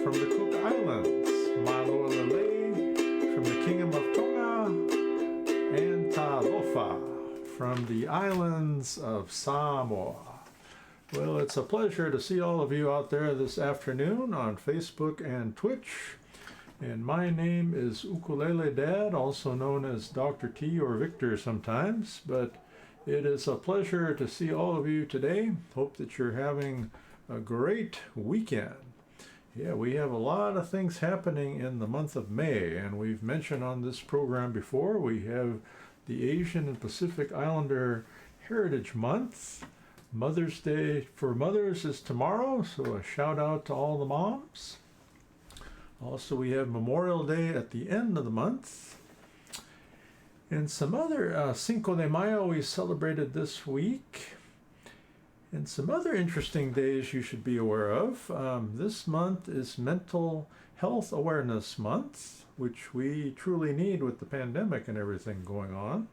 from the Cook Islands, Malolele from the Kingdom of Tonga, and Talofa from the islands of Samoa. Well, it's a pleasure to see all of you out there this afternoon on Facebook and Twitch. And my name is Ukulele Dad, also known as Dr. T or Victor sometimes, but it is a pleasure to see all of you today. Hope that you're having a great weekend. Yeah, we have a lot of things happening in the month of May, and we've mentioned on this program before, we have the Asian and Pacific Islander Heritage Month. Mother's Day for Mothers is tomorrow, so a shout out to all the moms. Also, we have Memorial Day at the end of the month. And some other Cinco de Mayo we celebrated this week. And some other interesting days you should be aware of. This month is Mental Health Awareness Month, which we truly need with the pandemic and everything going on.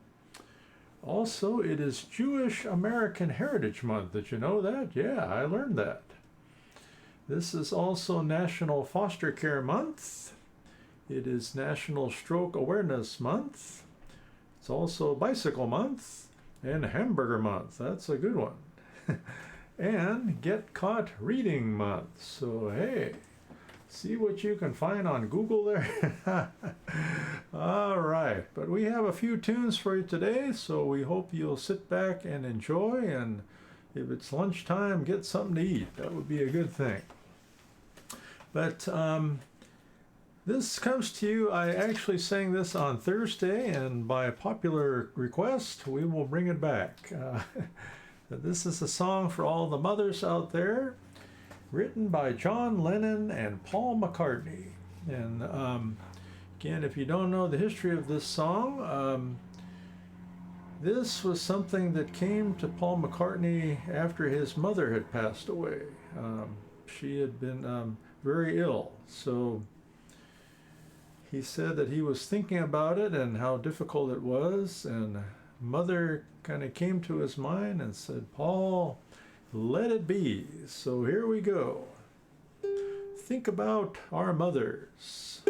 Also, it is Jewish American Heritage Month. Did you know that? Yeah, I learned that. This is also National Foster Care Month. It is National Stroke Awareness Month. It's also Bicycle Month and Hamburger Month. That's a good one. And Get Caught Reading Month. So, hey, see what you can find on Google there. All right, but we have a few tunes for you today, so we hope you'll sit back and enjoy, and if it's lunchtime, get something to eat. That would be a good thing. But this comes to you, I actually sang this on Thursday, and by popular request, we will bring it back. This is a song for all the mothers out there, written by John Lennon and Paul McCartney. And again, if you don't know the history of this song, this was something that came to Paul McCartney after his mother had passed away. She had been very ill, so he said that he was thinking about it and how difficult it was, and mother kind of came to his mind and said, Paul, let it be. So here we go. Think about our mothers.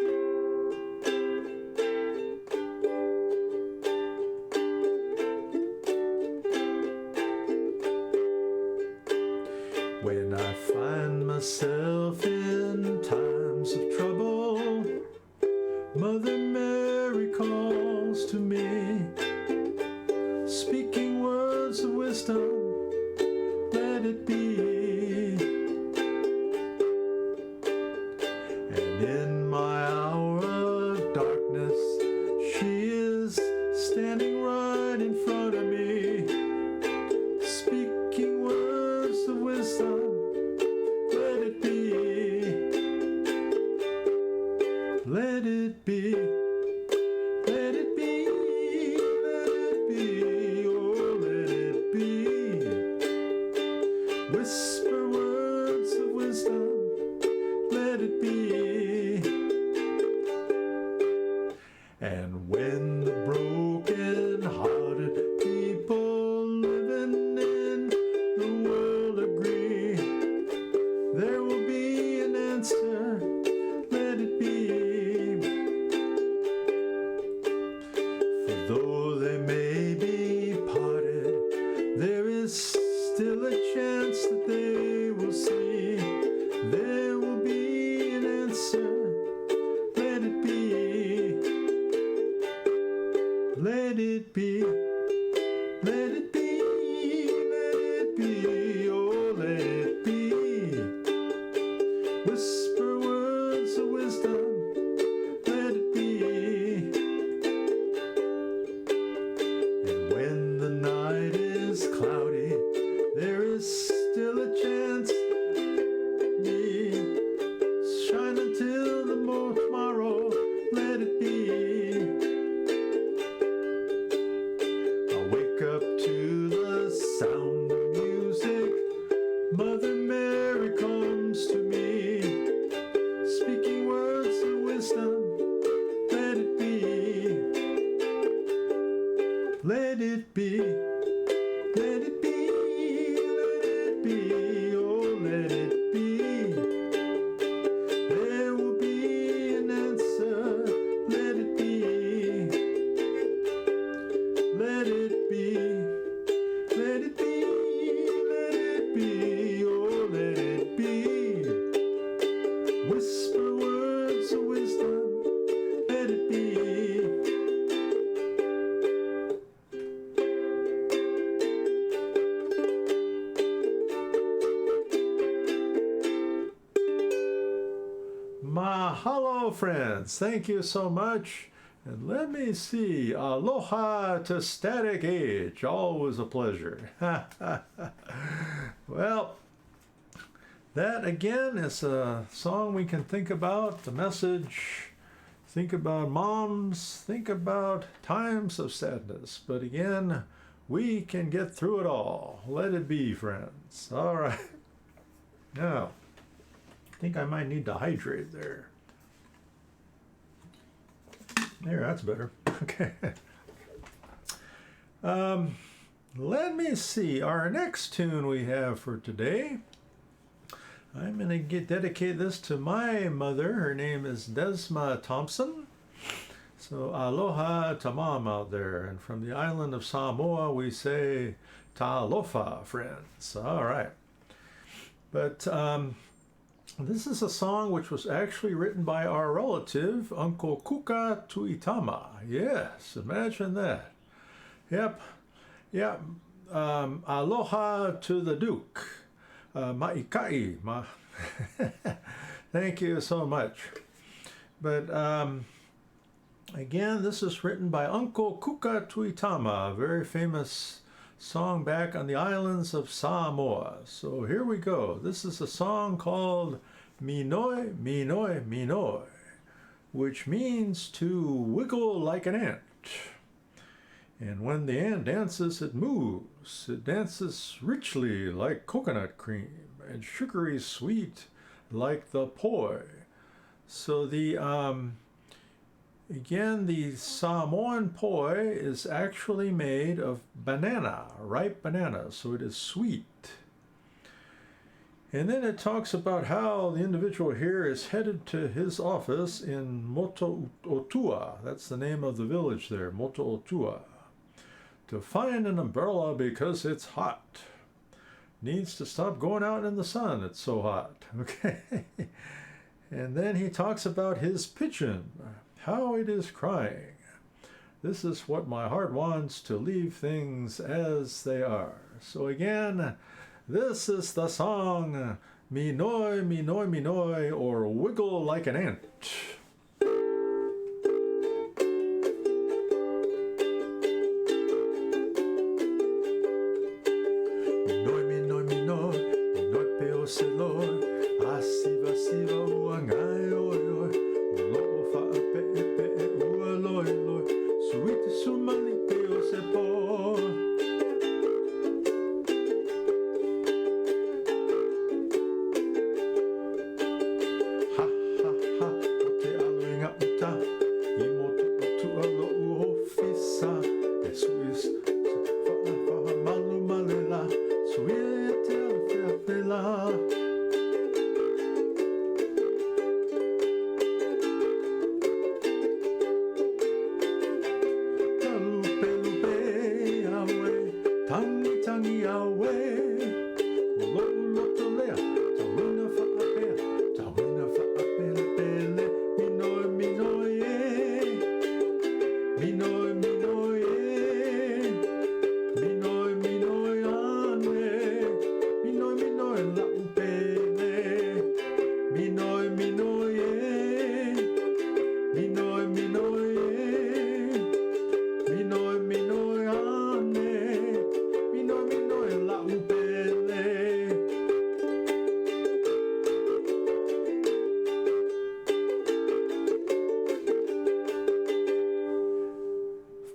When I find myself in times of trouble, Mother Mary calls to me, speaking words of wisdom, let it be. And in my hour of darkness, she is standing right in front of me, speaking words of wisdom, let it be. Let it be. Let it be. Let it be. Oh, let it be. Whisper words of wisdom, let it be. And when the broken-hearted people living in the world agree, there will be an answer, let it be. For though they may be parted, there is still a chance that they will see. There will be an answer, let it be. Let it be. Let it be. Let it be. Oh, let it be. Whisper words of wisdom, let it be. And when the night is cloudy, there is still a chance. Shine until the tomorrow, let it be. I wake up to the sound of music. Mother Mary comes to me, speaking words of wisdom, let it be. Let it be. Let it be. Let it be. Oh, let it be. Let Mahalo, friends. Thank you so much. And let me see. Aloha to Static Age. Always a pleasure. Well, that again is a song we can think about. The message. Think about moms. Think about times of sadness. But again, we can get through it all. Let it be, friends. All right. Now, I think I might need to hydrate there. There, that's better. Okay. Let me see. Our next tune we have for today, I'm going to dedicate this to my mother. Her name is Desma Thompson. So aloha to mom out there. And from the island of Samoa, we say talofa, friends. All right. But this is a song which was actually written by our relative, Uncle Kuka Tuitama. Yes, imagine that. Yep. Aloha to the Duke. Ma'ikai. Thank you so much. But again, this is written by Uncle Kuka Tuitama, a very famous song back on the islands of Samoa. So here we go. This is a song called Minoi Minoi Minoi, which means to wiggle like an ant. And when the ant dances, it moves. It dances richly like coconut cream and sugary sweet like the poi. So the again, the Samoan poi is actually made of banana, ripe banana, so it is sweet. And then it talks about how the individual here is headed to his office in Motootua. That's the name of the village there, Motootua. To find an umbrella because it's hot. Needs to stop going out in the sun, it's so hot. Okay. And then he talks about his pigeon, how it is crying. This is what my heart wants, to leave things as they are. So again, this is the song Minoi Minoi Minoi, or Wiggle Like an Ant. Minoi Minoi Minoi, Minoi peo seloi, asiva siva uangai oi oi, lo'o fa'ape e pe e ua loi loi, suite sumali peo se po. Ha ha ha, o te aluinga uta, I motu utu a lo'u hofisa, e suis fa'a malu malela, suie te alfeafela. Tangi tangi awe, lo loto lea, tawina fa'apea, tawina fa'apele pele, minoi minoi e, minoi minoi e, minoi minoi ane, minoi minoi la upele, minoi minoi e, minoi minoi e, minoi minoi ane.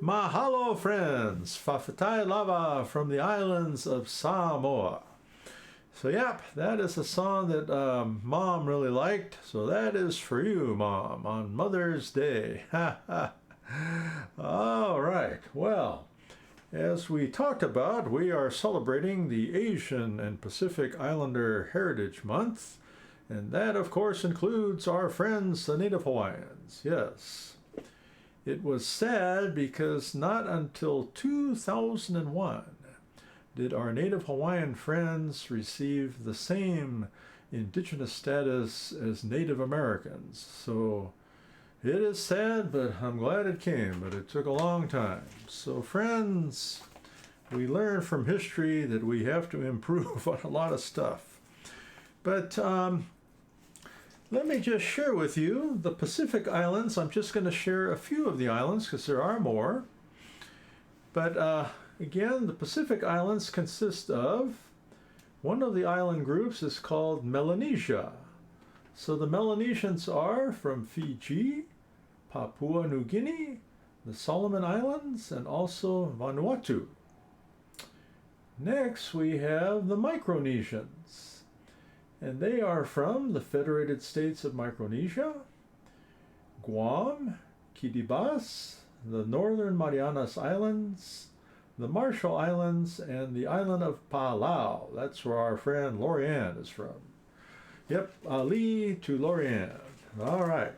Mahalo, friends. Fafatai lava from the islands of Samoa. So, yep, that is a song that Mom really liked. So that is for you, Mom, on Mother's Day. All right. Well, as we talked about, we are celebrating the Asian and Pacific Islander Heritage Month. And that, of course, includes our friends, the Native Hawaiians. Yes. It was sad because not until 2001 did our Native Hawaiian friends receive the same indigenous status as Native Americans. So it is sad, but I'm glad it came, but it took a long time. So friends, we learn from history that we have to improve on a lot of stuff. But Let me just share with you the Pacific Islands. I'm just going to share a few of the islands because there are more. But again, the Pacific Islands consist of, one of the island groups is called Melanesia. So the Melanesians are from Fiji, Papua New Guinea, the Solomon Islands, and also Vanuatu. Next, we have the Micronesians, and they are from the Federated States of Micronesia, Guam, Kiribati, the Northern Marianas Islands, the Marshall Islands, and the island of Palau. That's where our friend Lorianne is from. Yep, Ali to Lorianne. All right.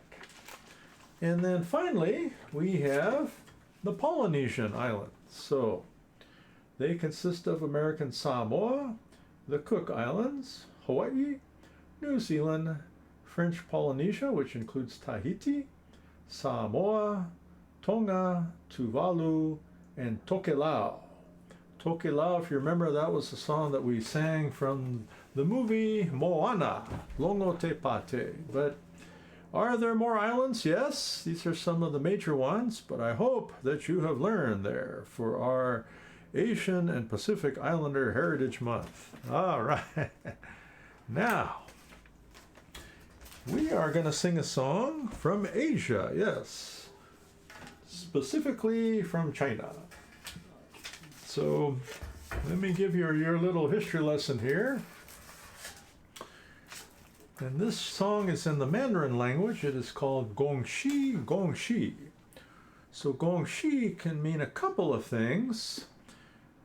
And then finally, we have the Polynesian Islands. So they consist of American Samoa, the Cook Islands, Hawaii, New Zealand, French Polynesia, which includes Tahiti, Samoa, Tonga, Tuvalu, and Tokelau. Tokelau, if you remember, that was the song that we sang from the movie Moana, Longo Te Pate. But are there more islands? Yes, these are some of the major ones, but I hope that you have learned there for our Asian and Pacific Islander Heritage Month. All right. Now, we are going to sing a song from Asia, yes, specifically from China. So let me give you your little history lesson here. And this song is in the Mandarin language. It is called Gongxi Gongxi. So Gongxi can mean a couple of things.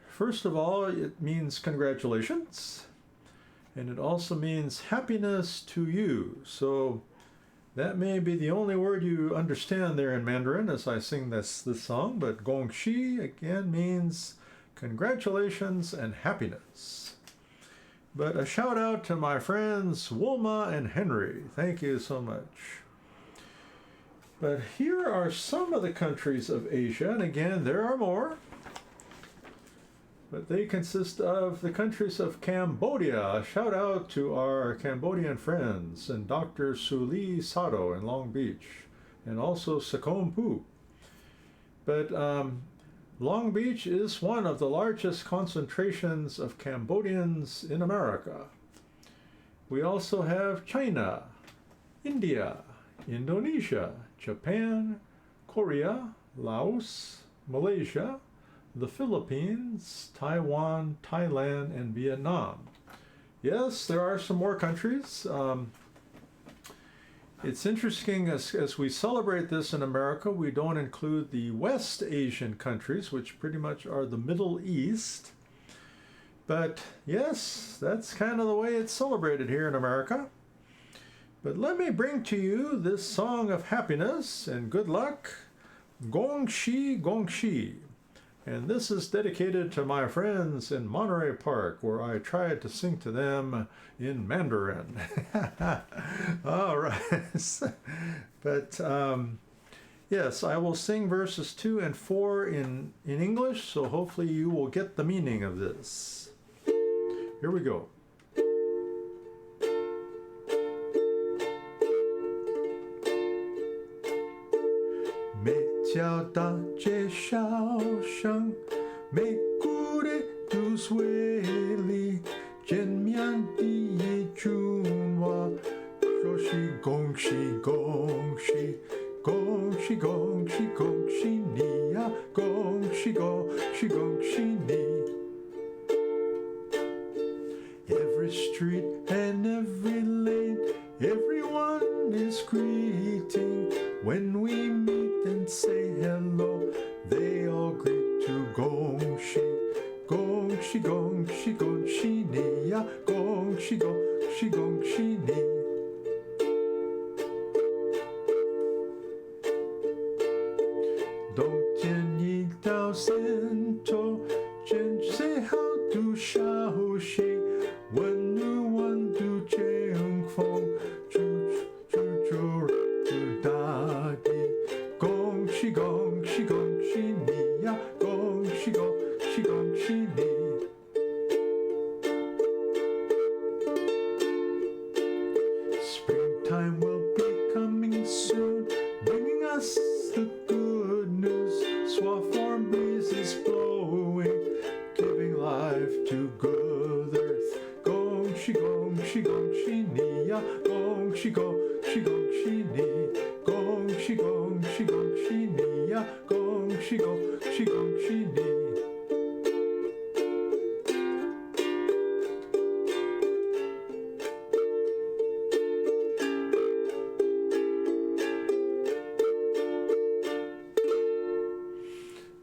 First of all, it means congratulations. And it also means happiness to you. So that may be the only word you understand there in Mandarin as I sing this song. But Gongxi again means congratulations and happiness. But a shout out to my friends Wilma and Henry. Thank you so much. But here are some of the countries of Asia, and again, there are more. But they consist of the countries of Cambodia. A shout out to our Cambodian friends and Dr. Suli Sato in Long Beach, and also Sakom Pu. But Long Beach is one of the largest concentrations of Cambodians in America. We also have China, India, Indonesia, Japan, Korea, Laos, Malaysia, the Philippines, Taiwan, Thailand, and Vietnam. Yes, there are some more countries. It's interesting as we celebrate this in America, we don't include the West Asian countries, which pretty much are the Middle East. But yes, that's kind of the way it's celebrated here in America. But let me bring to you this song of happiness and good luck, Gongxi Gongxi. And this is dedicated to my friends in Monterey Park, where I tried to sing to them in Mandarin. All right. But yes, I will sing verses 2 and 4 in English, so hopefully you will get the meaning of this. Here we go. 小大街小巷，美国的都市里，见面第一句话说是恭喜恭喜，恭喜恭喜恭喜你呀，恭喜恭喜恭喜你。Every street and every lane, everyone is greeting. When we meet and say hello, they all greet to 恭喜恭喜恭喜恭喜你呀，恭喜恭喜恭喜你。冬天一到三头，真最好的消息，温暖温度清风，处大地。恭喜恭喜恭喜你呀，恭喜恭喜恭喜你。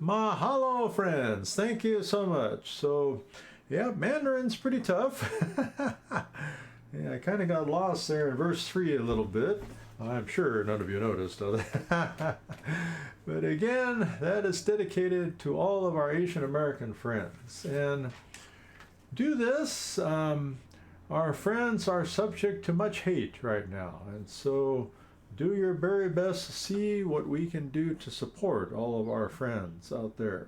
Mahalo, friends. Thank you so much. So, yeah, Mandarin's pretty tough. Yeah, I kind of got lost there in verse 3 a little bit. I'm sure none of you noticed, though. But again, that is dedicated to all of our Asian American friends. And do this. Our friends are subject to much hate right now. And so do your very best to see what we can do to support all of our friends out there,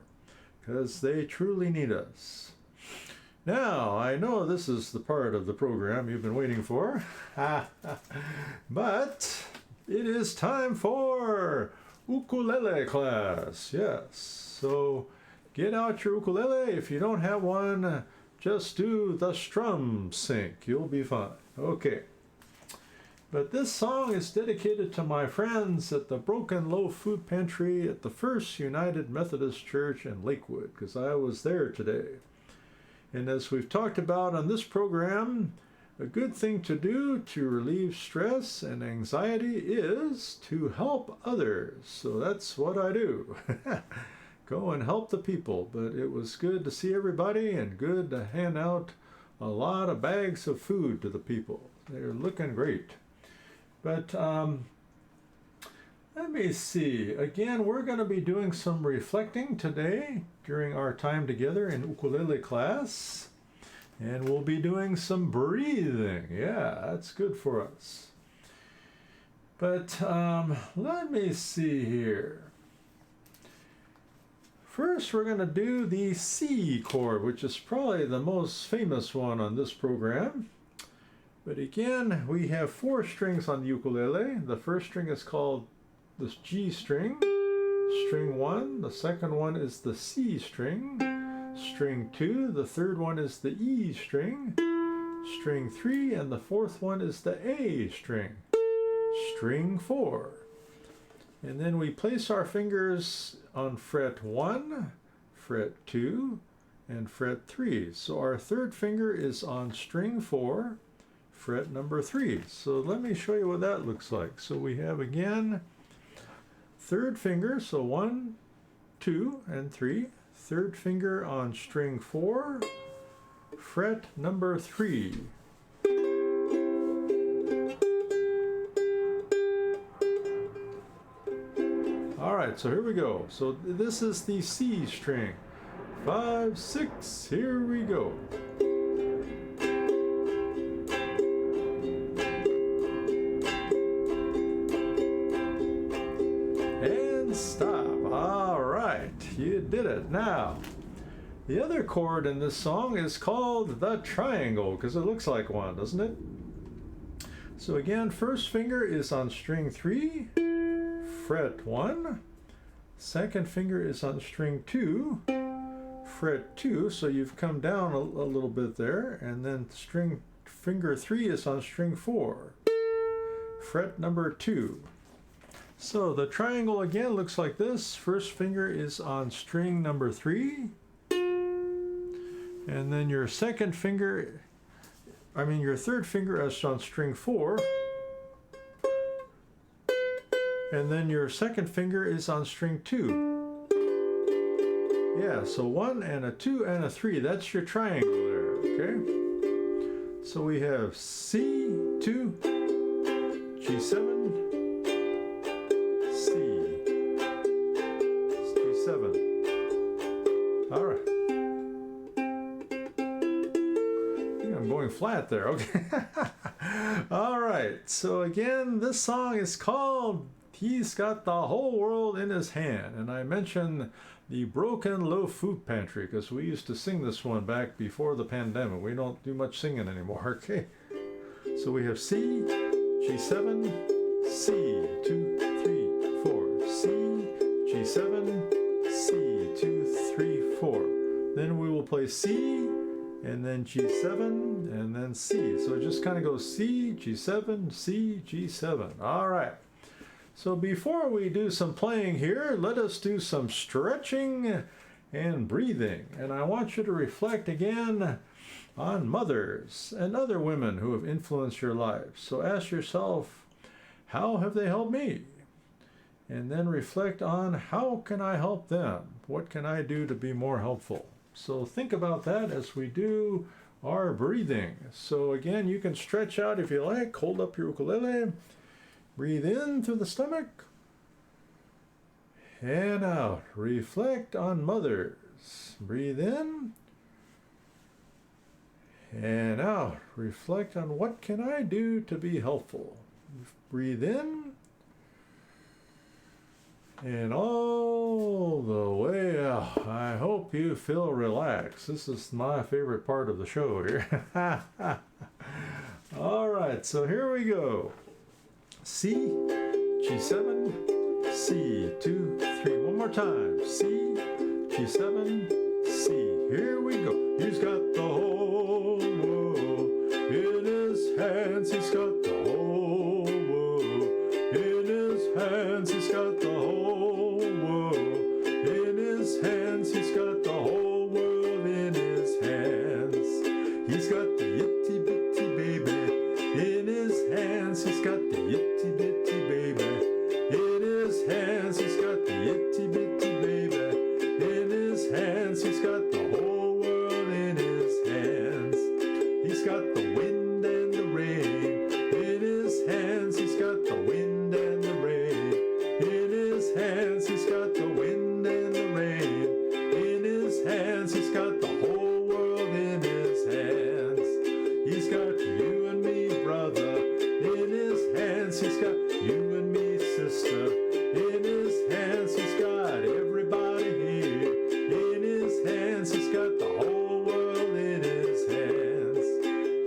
because they truly need us. Now, I know this is the part of the program you've been waiting for, but it is time for ukulele class. Yes, so get out your ukulele. If you don't have one, just do the strum sync. You'll be fine. Okay. But this song is dedicated to my friends at the Broken Loaf Food Pantry at the First United Methodist Church in Lakewood, because I was there today. And as we've talked about on this program, a good thing to do to relieve stress and anxiety is to help others. So that's what I do. Go and help the people. But it was good to see everybody and good to hand out a lot of bags of food to the people. They're looking great. But let me see. Again, we're going to be doing some reflecting today during our time together in ukulele class. And we'll be doing some breathing. Yeah, that's good for us. But let me see here. First, we're going to do the C chord, which is probably the most famous one on this program. But again, we have 4 strings on the ukulele. The first string is called the G string, string 1. The second one is the C string, string 2. The third one is the E string, string 3. And the fourth one is the A string, string 4. And then we place our fingers on fret 1, fret 2, and fret 3. So our third finger is on string 4, fret number 3. So let me show you what that looks like. So we have again third finger, so 1, 2, and 3. Third finger on string 4, fret number 3. All right, so here we go. So this is the C string. 5, 6, here we go. Stop. All right, you did it. Now, the other chord in this song is called the triangle, because it looks like one, doesn't it? So again, first finger is on string 3, fret 1. Second finger is on string 2, fret 2. So you've come down a little bit there. And then finger 3 is on string 4, fret number 2. So the triangle again looks like this. First finger is on string number 3. And then your third finger is on string 4. And then your second finger is on string 2. Yeah, so 1 and a 2 and a 3. That's your triangle there, okay? So we have C2, G7, all right. I think I'm going flat there. Okay. All right. So again, this song is called He's Got the Whole World in His Hand. And I mentioned the Broken Loaf Food Pantry because we used to sing this one back before the pandemic. We don't do much singing anymore. Okay. So we have C, G7, C, 2, 3, 4, C, G7, C, 2, 3, 4. Then we will play C, and then G7, and then C. So it just kind of goes C, G7, C, G7. All right. So before we do some playing here, let us do some stretching and breathing. And I want you to reflect again on mothers and other women who have influenced your life. So ask yourself, how have they helped me? and then reflect on how can I help them? What can I do to be more helpful? So think about that as we do our breathing. So again, you can stretch out if you like, hold up your ukulele, breathe in through the stomach, and out. Reflect on mothers. Breathe in and out. Reflect on what can I do to be helpful. Breathe in and all the way out. I hope you feel relaxed. This is my favorite part of the show here. All right, so here we go. C, G7, C, 2, 3. One more time. C, G7, C. Here we go. He's got the whole world in his hands. He's got the whole world in his hands. He's got the whole world in his hands. He's got the whole world in his hands. He's got the itty bitty baby in his hands. He's got the itty bitty baby in his hands. He's got the itty bitty baby in his hands. He's got the whole world in his hands. He's got the wind and the rain in his hands. He's got the wind and the rain in his hands. He's got the wind and the rain in his hands. He's got the whole world in his hands. He's got you and me, brother, in his hands. He's got you and me, sister, in his hands. He's got everybody here in his hands. He's got the whole world in his hands.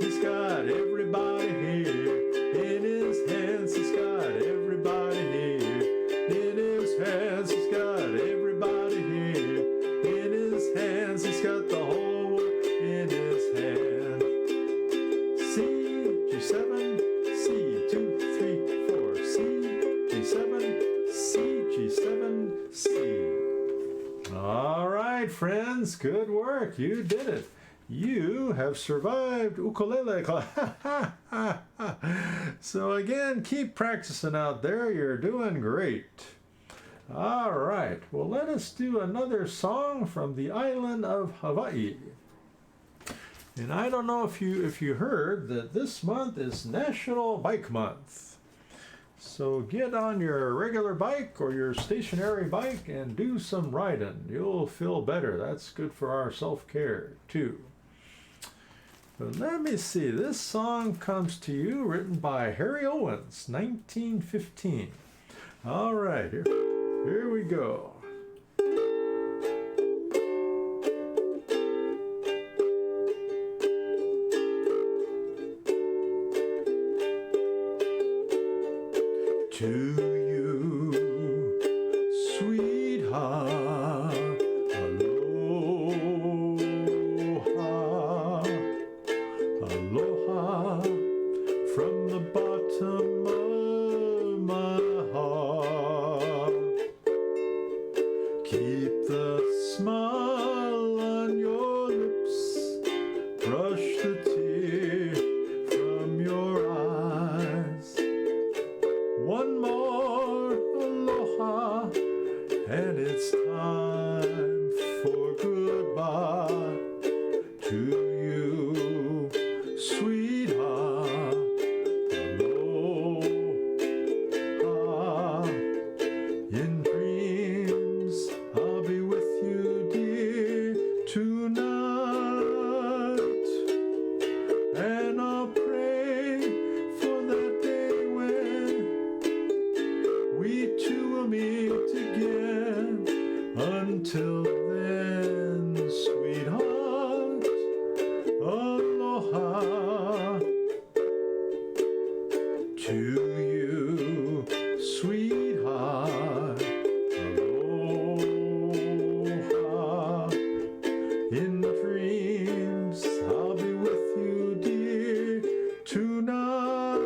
He's got everybody here in his hands. He's got everybody here in his hands. He's got everybody here in his hands. He's got the whole world in his hands. C, G7, C, 2, 3, 4. C, G7, C, G7, C. All right, friends, good work. You did it. You have survived ukulele class. So again, keep practicing out there. You're doing great. All right, well, let us do another song from the island of Hawaii. And I don't know if you heard that this month is National Bike Month. So get on your regular bike or your stationary bike and do some riding. You'll feel better. That's good for our self-care too. But let me see. This song comes to you written by Harry Owens, 1915. All right, here we go. To you, sweetheart, aloha, aloha, from the bottom of my heart. Keep the smile on your lips, brush the tear from your eyes. One more aloha, and it's time for goodbye. To you, sweetheart, aloha. In dreams, I'll be with you, dear, tonight. And I'll pray for that day when we two will meet again. Until then, sweetheart, aloha. To you, sweetheart, aloha. In dreams, I'll be with you, dear, tonight.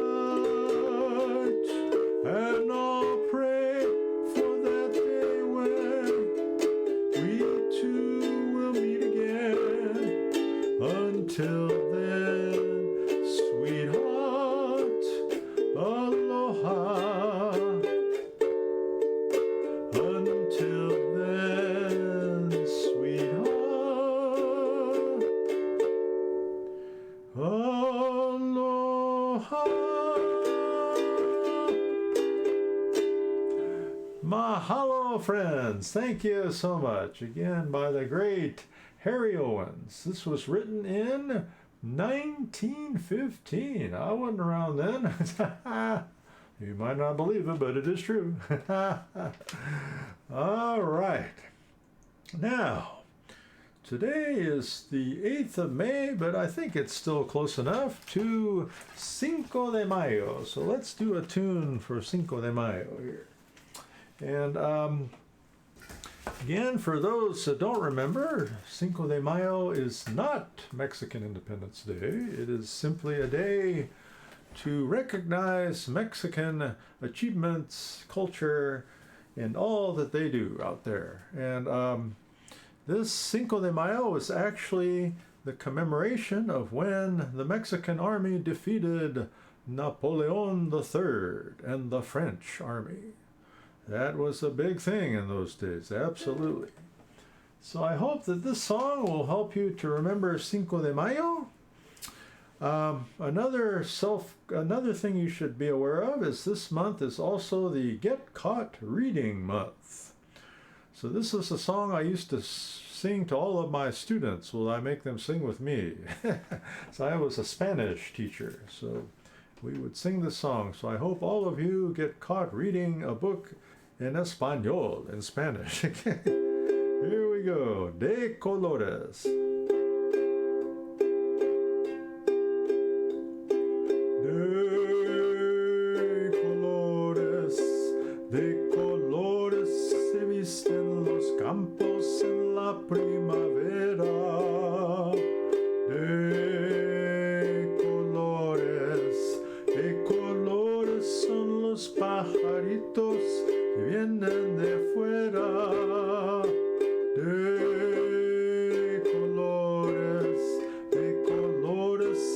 And I'll pray for that day when we two will meet again. Until then, sweetheart, aloha. Mahalo, friends. Thank you so much. Again, by the great Harry Owens. This was written in 1915. I wasn't around then. You might not believe it, but it is true. All right. Now, today is the 8th of May, but I think it's still close enough to Cinco de Mayo. So let's do a tune for Cinco de Mayo here. And again, for those that don't remember, Cinco de Mayo is not Mexican Independence Day. It is simply a day to recognize Mexican achievements, culture, and all that they do out there. And this Cinco de Mayo is actually the commemoration of when the Mexican army defeated Napoleon III and the French army. That was a big thing in those days, absolutely. So I hope that this song will help you to remember Cinco de Mayo. Another thing you should be aware of is this month is also the Get Caught Reading Month. So this is a song I used to sing to all of my students. Well, I make them sing with me. So I was a Spanish teacher, so we would sing this song. So I hope all of you get caught reading a book in Español, in Spanish. Here we go. De colores. De colores se visten los campos en la primavera. De colores son los pajaritos que vienen de fuera. De colores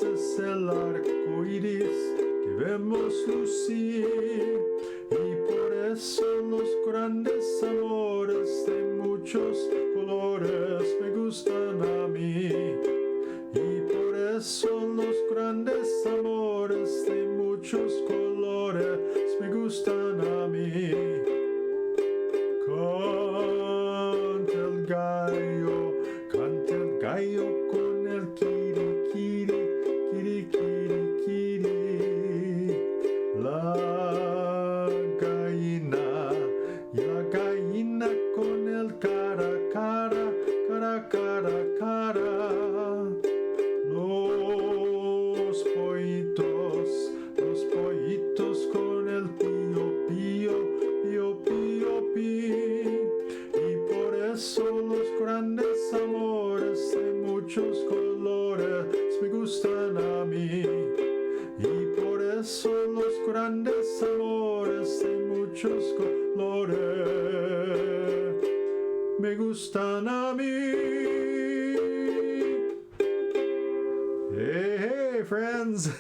es el arco iris que vemos lucir. Y por eso los grandes amores de muchos colores me gustan a mí. Y por eso los grandes amores de muchos colores me gustan a mí. Canta el gallo con el kiri, kiri, kiri, kiri, kiri. La gallina con el cara, cara, cara, cara, cara. Los pollitos con el pío, pío, pío, pío, pío. Y por eso los grandes amores de muchos colores me gustan a mí. Y por eso los grandes amores de muchos colores me gustan a mí. Hey, hey, friends.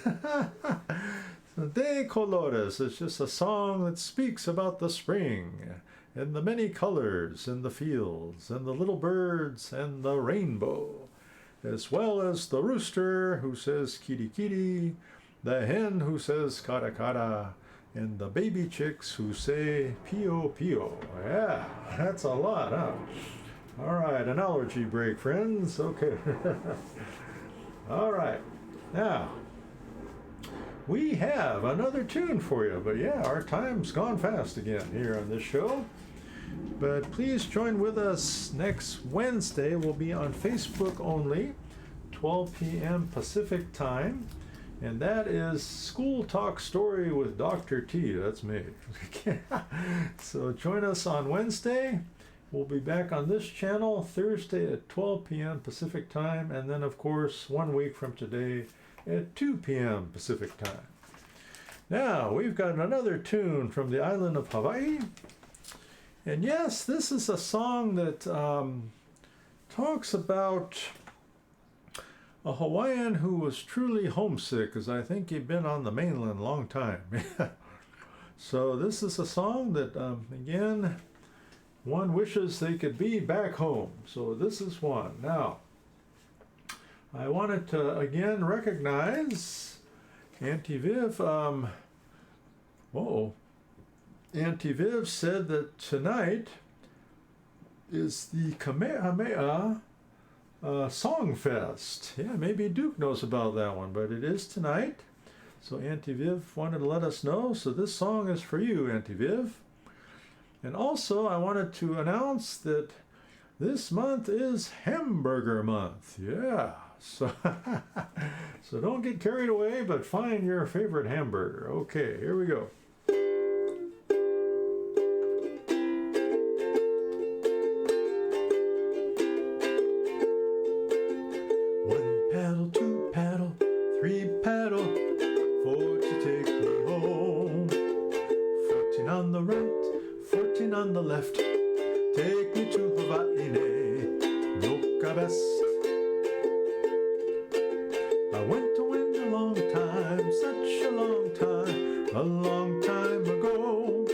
De colores is just a song that speaks about the spring and the many colors in the fields and the little birds and the rainbow, as well as the rooster who says kitty kitty, the hen who says cara cara, and the baby chicks who say pio pio. Yeah, that's a lot, huh? All right, an allergy break, friends. Okay. All right. Now, we have another tune for you, but yeah, our time's gone fast again here on this show. But please join with us next Wednesday. We'll be on Facebook only, 12 p.m. Pacific time. And that is School Talk Story with Dr. T. That's me. So join us on Wednesday. We'll be back on this channel Thursday at 12 p.m. Pacific time. And then, of course, 1 week from today at 2 p.m. Pacific time. Now, we've got another tune from the island of Hawaii. And yes, this is a song that talks about a Hawaiian who was truly homesick, because I think he'd been on the mainland a long time. So this is a song that, again, one wishes they could be back home. So this is one. Now, I wanted to, again, recognize Auntie Viv. Auntie Viv said that tonight is the Kamehameha Song Fest. Yeah, maybe Duke knows about that one, but it is tonight. So Auntie Viv wanted to let us know. So this song is for you, Auntie Viv. And also, I wanted to announce that this month is Hamburger Month. Yeah. So, so don't get carried away, but find your favorite hamburger. Okay, here we go. One paddle, two paddle, three paddle, four to take me home. 14 on the right, 14 on the left, take me to Hawaii, look best. I went to wind a long time, such a long time ago.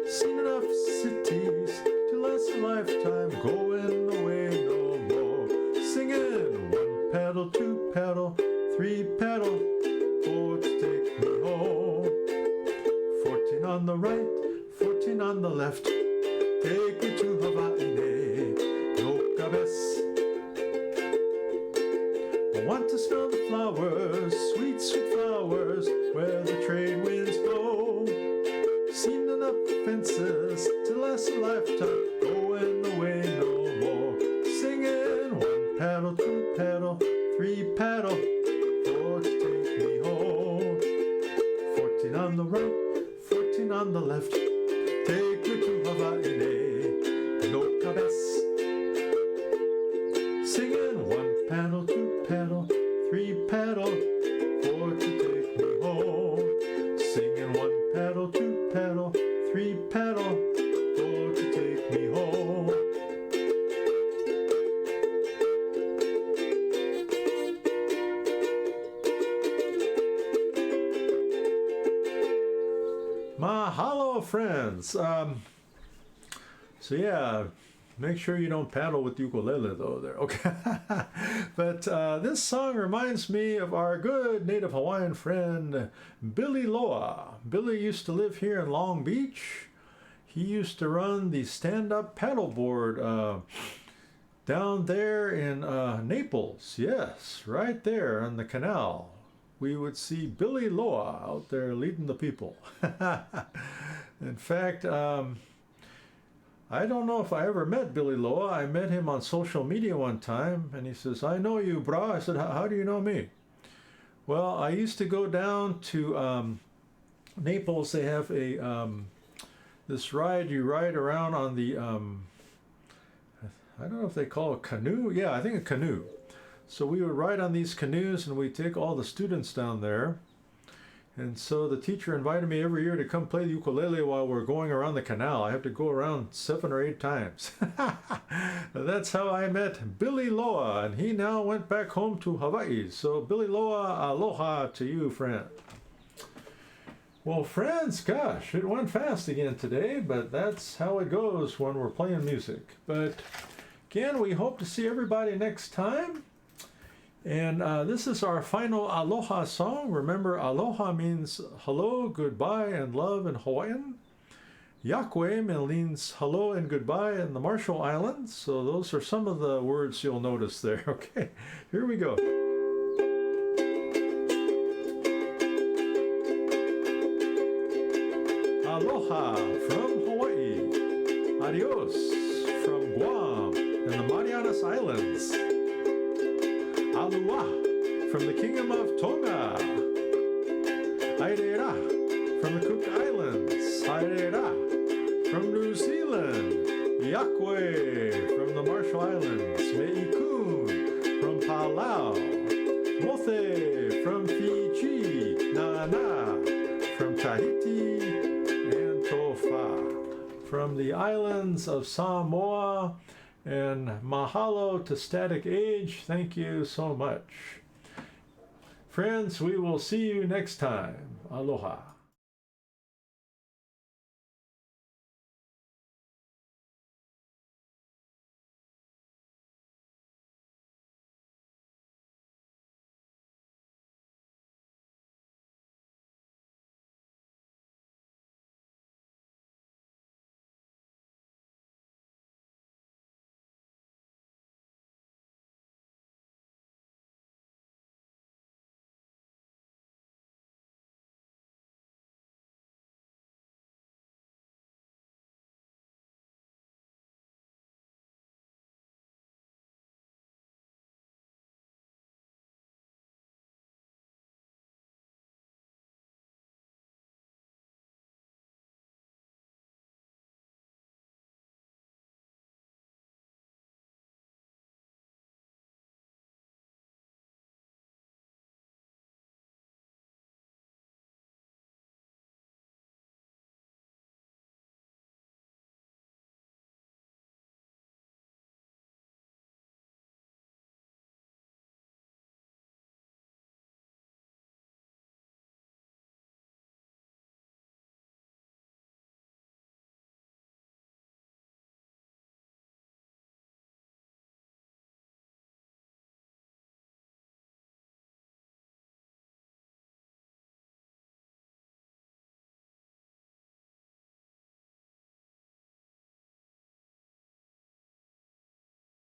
Seen enough cities to last a lifetime, going away no more. Singing one paddle, two paddle, three paddle, four to take me home. 14 on the right, 14 on the left, take me to Hawaii, no best. I want to smell the flowers, sweet, sweet flowers, where the trade winds blow. Seen enough fences to last a lifetime, going away no more. Singing one paddle, two paddle, three paddle, four to take me home. 14 on the right, 14 on the left, take me to Hawaii, no best. Singing one paddle, two paddle, three paddle, four to take me home. Singing one paddle, two paddle, three paddle, four to take me home. Mahalo, friends. So yeah, make sure you don't paddle with ukulele though there, okay? But this song reminds me of our good native Hawaiian friend, Billy Loa. Billy used to live here in Long Beach. He used to run the stand-up paddleboard down there in Naples. Yes, right there on the canal. We would see Billy Loa out there leading the people. In fact, I don't know if I ever met Billy Loa. I met him on social media one time, and he says, "I know you, brah." I said, "How do you know me?" Well, I used to go down to Naples. They have a this ride. You ride around on the I don't know if they call it canoe. Yeah, I think a canoe. So we would ride on these canoes, and we'd take all the students down there. And so the teacher invited me every year to come play the ukulele while we're going around the canal. I have to go around 7 or 8 times. That's how I met Billy Loa, and he now went back home to Hawaii. So Billy Loa, aloha to you, friend. Well, friends, gosh, it went fast again today, but that's how it goes when we're playing music. But again, we hope to see everybody next time. And this is our final aloha song. Remember, aloha means hello, goodbye, and love in Hawaiian. Yakwe means hello and goodbye in the Marshall Islands. So those are some of the words you'll notice there. Okay, here we go. Aloha from Hawaii. Adios from Guam and the Marianas Islands. Aloha from the Kingdom of Tonga. Haere from the Cook Islands. Haere from New Zealand. Yakwe from the Marshall Islands. Me'ikun from Palau. Mothe from Fiji. Nana from Tahiti. And Tofa from the islands of Samoa. And mahalo to Static Age. Thank you so much. Friends, we will see you next time. Aloha.